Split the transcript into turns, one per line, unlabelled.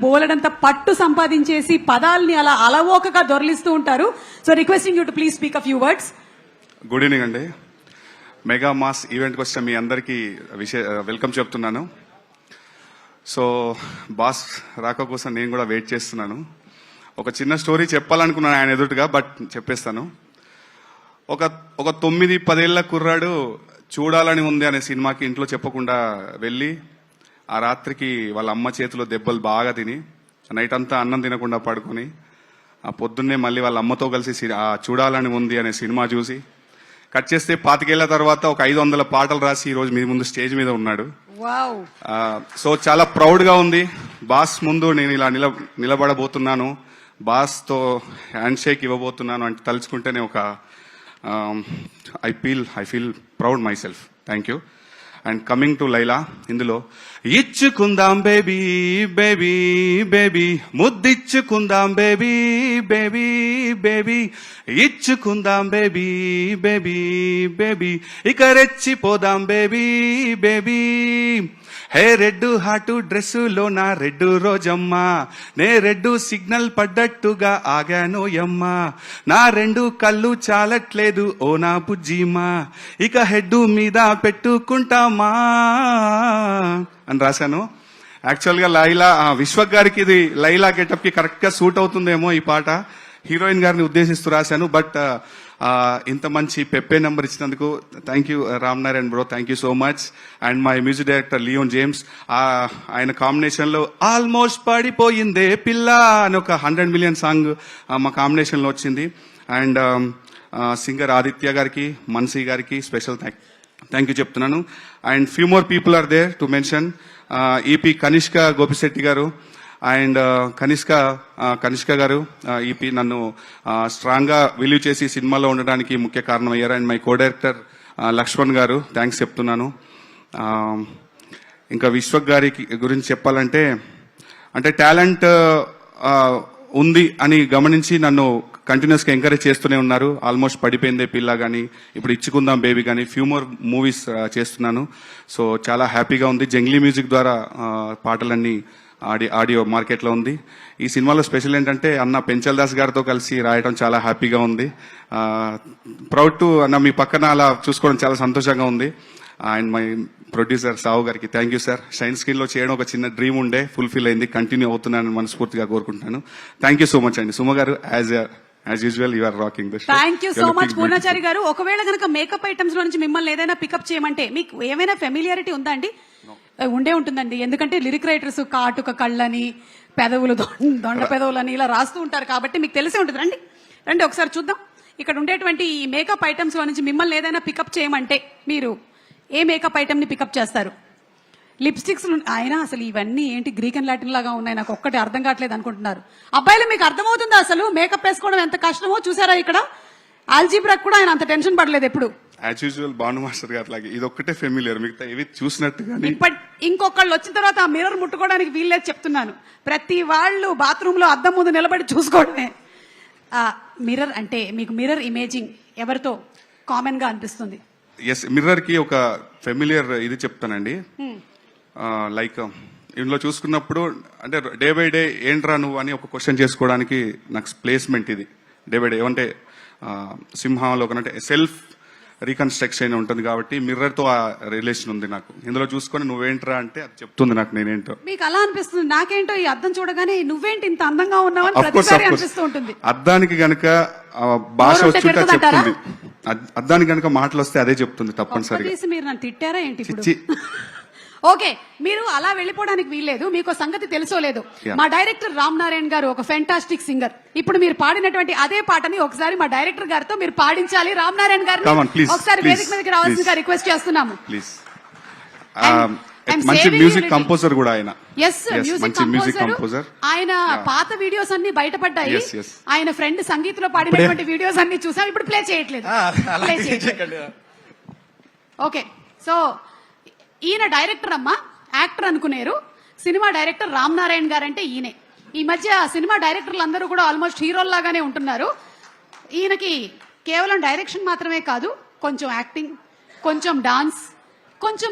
బోలెడంత పట్టు సంపాదించేసి పదాల్ని అలా అలవోకగా దొరలిస్తూ ఉంటారు. So requesting you to please speak a few words.
Good evening అండి. మెగా మాస్ ఈవెంట్కి వచ్చిన మీ అందరికీ వెల్కమ్ చెప్తున్నాను. సో బాస్ రాక కోసం నేను కూడా వెయిట్ చేస్తున్నాను. ఒక చిన్న స్టోరీ చెప్పాలనుకున్నాను ఆయన ఎదురుగా, బట్ చెప్పేస్తాను. ఒక 9-10 ఏళ్ల కుర్రాడు చూడాలని ఉంది అనే సినిమాకి ఇంట్లో చెప్పకుండా వెళ్ళి ఆ రాత్రికి వాళ్ళ అమ్మ చేతిలో దెబ్బలు బాగా తిని నైట్ అంతా అన్నం తినకుండా పడుకొని ఆ పొద్దున్నే మళ్ళీ వాళ్ళ అమ్మతో కలిసి ఆ చూడాలని ఉంది అనే సినిమా చూసి కట్ చేస్తే 25 ఏళ్ల తర్వాత ఒక 500 పాటలు రాసి ఈ రోజు మీ ముందు స్టేజ్ మీద ఉన్నాడు. సో చాలా ప్రౌడ్ గా ఉంది. బాస్ ముందు నేను ఇలా నిలబడబోతున్నాను, బాస్ తో హ్యాండ్ షేక్ ఇవ్వబోతున్నాను అంటే తలుచుకుంటేనే ఒక I feel proud myself. Thank you. And coming to Laila, ఇందులో ఇచ్చుకుందాం బేబీ బేబీ బేబీ, ముద్దిచ్చుకుందాం బేబీ బేబీ బేబీ, ఇచ్చుకుందాం బేబీ బేబీ బేబీ, ఇక రెచ్చిపోదాం baby baby. Hey red hot డ్రెస్సులో నా రెడ్డు రోజమ్మ, నే రెడ్డు సిగ్నల్ పడ్డట్టుగా ఆగాను యమ్మ, నా 2 కళ్ళు చాలట్లేదు ఓ నా బుజ్జిమా, ఇక హెడ్డు మీద పెట్టుకుంటామా అని రాశాను. యాక్చువల్గా లైలా విశ్వక్ గారికి ఇది లైలా గెటప్ కి కరెక్ట్ గా సూట్ అవుతుందేమో ఈ పాట, హీరోయిన్ గారిని ఉద్దేశిస్తూ రాశాను. బట్ ఇంత మంచి పెప్పే నెంబర్ ఇచ్చినందుకు thank you Ram Narayan bro, thank you so much. And my music director Leon James, ఆయన కాంబినేషన్ లో ఆల్మోస్ట్ పడిపోయిందే పిల్ల అని ఒక 100 మిలియన్ సాంగ్ మా కాంబినేషన్ లో వచ్చింది. అండ్ సింగర్ ఆదిత్య గారికి, మన్సీ గారికి స్పెషల్ థ్యాంక్ యూ చెప్తున్నాను. And few more people are there to mention. EP Kanishka Gopishetti garu and Kanishka గారు ఈపీ నన్ను స్ట్రాంగ్ గా విలీవ్ చేసి సినిమాలో ఉండడానికి ముఖ్య కారణం అయ్యారు. And my co director Lakshman గారు థ్యాంక్స్ చెప్తున్నాను. ఇంకా విశ్వక్ గారికి గురించి చెప్పాలంటే, అంటే టాలెంట్ ఉంది అని గమనించి నన్ను కంటిన్యూస్ గా ఎంకరేజ్ చేస్తూనే ఉన్నారు. ఆల్మోస్ట్ పడిపోయిందే పిల్ల గానీ, ఇప్పుడు ఇచ్చుకుందాం బేబీ కానీ ఫ్యూ మోర్ మూవీస్ చేస్తున్నాను. సో చాలా హ్యాపీగా ఉంది. జంగ్లీ మ్యూజిక్ ద్వారా పాటలన్నీ ఆడియో మార్కెట్ లో ఉంది. ఈ సినిమాలో స్పెషల్ ఏంటంటే అన్న పెంచల్ దాస్ గారితో కలిసి రాయడం చాలా హ్యాపీగా ఉంది. ప్రౌడ్ టు అన్న మీ పక్కన అలా చూసుకోవడం చాలా సంతోషంగా ఉంది. అండ్ మై ప్రొడ్యూసర్ సావు గారికి thank you sir. Shine screen లో చేయడం ఒక చిన్న డ్రీమ్ ఉండే, ఫుల్ఫిల్ అయింది. కంటిన్యూ అవుతున్నానని మనస్ఫూర్తిగా కోరుకుంటున్నాను. థ్యాంక్ యూ సో మచ్ అండి. సుమ గారు as usual you are rocking this.
Thank you so much Purnachari గారు. ఒకవేళ కనుక మేకప్ ఐటమ్స్ లో నుంచి మిమ్మల్ని ఏదైనా పికప్ చేయమంటే మీకు ఏమైనా ఫెమిలియారిటీ ఉందా అండి? ఉండే ఉంటుందండి, ఎందుకంటే లిరిక్ రైటర్స్ కాటుక కళ్ళని, పెదవులు దొండ పెదవులని ఇలా రాస్తూ ఉంటారు కాబట్టి మీకు తెలిసే ఉంటుంది. రండి రండి ఒకసారి చూద్దాం. ఇక్కడ ఉండేటువంటి ఈ మేకప్ ఐటమ్స్ లో నుంచి మిమ్మల్ని ఏదైనా పికప్ చేయమంటే మీరు ఏ మేకప్ ఐటమ్ ని పికప్ చేస్తారు? లిప్స్టిక్స్ ఆయన అసలు ఇవన్నీ ఏంటి గ్రీక్ అండ్ లాటిన్ లాగా ఉన్నాయి, నాకు ఒక్కటి అర్థం కావట్లేదు అనుకుంటున్నారు. అబ్బాయిలు మీకు అర్థమవుతుందా అసలు మేకప్ వేసుకోవడం ఎంత కష్టమో? చూసారా ఇక్కడ ఆల్జీబ్రాక్ కూడా ఆయన అంత టెన్షన్ పడలేదు ఎప్పుడు.
యాజ్ యూజువల్ భాను మాస్టర్ గారు లాగే ఇది ఒక్కటే ఫెమిలియర్, మిగతా ఇవి చూసినట్టుగా.
ఇంకొకళ్ళు వచ్చిన తర్వాత ఆ మిర్రర్ ముట్టుకోవడానికి వీల్లేదు చెప్తున్నాను. ప్రతి వాళ్ళు బాత్రూమ్ లో అద్దం ముందు నిలబడి చూసుకోవడమే. మిర్రర్ అంటే మీకు మిర్రర్ ఇమేజింగ్ ఎవరితో కామన్ గా అనిపిస్తుంది?
ఎస్, మిర్రర్ కి ఒక ఫెమిలియర్ ఇది చెప్తానండి. లైక్ ఇందులో చూసుకున్నప్పుడు అంటే డే బై డే ఏంట్రా నువ్వు అని ఒక క్వశ్చన్ చేసుకోవడానికి నాకు ప్లేస్మెంట్ ఇది. డే బై డే ఏమంటే సింహంలో అంటే సెల్ఫ్ రీకన్స్ట్రక్షన్ ఉంటుంది కాబట్టి మిర్రర్ తో ఆ రిలేషన్ ఉంది నాకు. ఇందులో చూసుకొని నువ్వేంట్రా అంటే అది చెప్తుంది నాకు నేనేంటో.
మీకు అలా అనిపిస్తుంది? నాకేంటో ఈ అద్దం చూడగానే నువ్వేంటి ఇంత అందంగా ఉన్నావని ప్రతిసారి అనిపిస్తూ ఉంటుంది.
అద్దానికి గనక భాష వచ్చుంటే చెప్తుంది, అద్దానికి గనక మాటలు వస్తే అదే చెప్తుంది తప్పనిసరిగా.
మీరు నన్ను తిట్టారా ఏంటి ఇప్పుడు? ఓకే, మీరు అలా వెళ్ళిపోవడానికి వీల్లేదు. మీకు సంగతి తెలుసోలేదు, మా డైరెక్టర్ రామ్ నారాయణ్ గారు ఒక ఫెంటాస్టిక్ సింగర్. ఇప్పుడు మీరు పాడినటువంటి అదే పాటని ఒకసారి మా డైరెక్టర్ గారితో మీరు పాడించాలి. రామ్ నారాయణ గారిని ఒకసారి వేదిక మీదకి రావాల్సిందిగా రిక్వెస్ట్ చేస్తున్నాము.
మంచి మ్యూజిక్ కంపోజర్ కూడా ఆయన.
మ్యూజిక్ కంపోజర్ ఆయన. పాత వీడియోస్ అన్ని బయటపడ్డాయి. ఆయన ఫ్రెండ్ సంగీత్ లో పాడినటువంటి వీడియోస్ అన్ని చూసాం. ఇప్పుడు ప్లే చేయట్లేదు. ఓకే, సో ఈయన డైరెక్టర్ అమ్మా, యాక్టర్ అనుకునేరు. సినిమా డైరెక్టర్ రామ్ నారాయణ్ గారు అంటే ఈయనే. ఈ మధ్య సినిమా డైరెక్టర్లు అందరూ కూడా ఆల్మోస్ట్ హీరోల్లాగానే ఉంటున్నారు. ఈయనకి కేవలం డైరెక్షన్ మాత్రమే కాదు, కొంచెం యాక్టింగ్, కొంచెం డాన్స్, కొంచెం